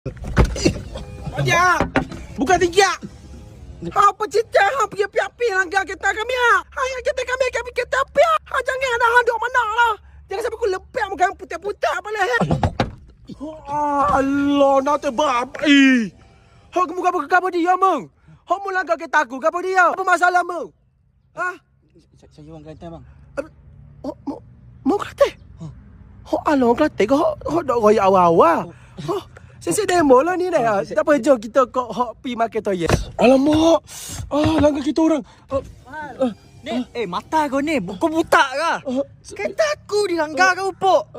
Tidak. Bukan tidak. Apa cerita? Pergi api-api langgar kereta kami. Yang kereta kami kereta api. Jangan ada handuk mana lah. Jangan sampai aku lepek muka putih-putih apa lah. Allah, nak terbabi. Hak muka apa dia, Mang? Hak mu langgar kereta aku, apa dia? Apa masalah, Mang? Saya orang Kelantan, bang. Mau Kelantan? Alah, Kelantan ke? Hak dak royak awal-awal. Sesi demo lah ni dah. Tak apa, jom kita kau pi makan toilet. Alamak. Langgar kita orang. Ni, mata kau ni. Kau buta ke? Kereta aku dilanggar kau, Pok.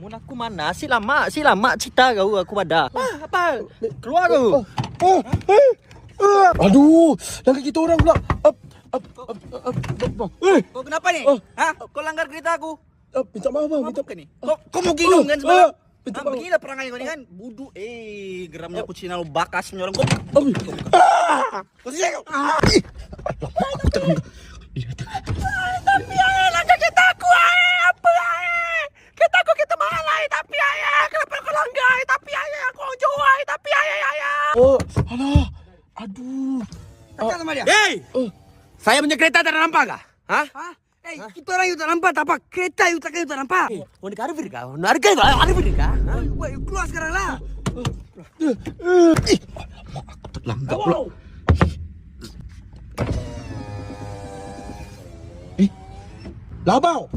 Aku mana? Silamak cerita kau aku pada. Apa? Keluar kau. Aduh, langgar kita orang pula. Kau kenapa ni? Kau langgar kereta aku. Minta maaf bang. Apa ni? Kau mau ginung kan semalam? Beginilah perangai kau ni kan. Buduk. Geramnya kucing lalu bakas menyorong kau. Kau sini kau. Tapi langgar kereta aku apa kereta aku kita mahal tapi kenapa kau langgar tapi aku orang jual tapi alah. Aduh. Cakap sama dia. Saya punya kereta tak nampak kah? Kita orang yang tak nampak tak apa. Kereta yang tak nampak. Oh, ni karvir kah? Harga kah? Ada beri kah? Keluar sekarang lah. Aku terlanggar pula. Labau.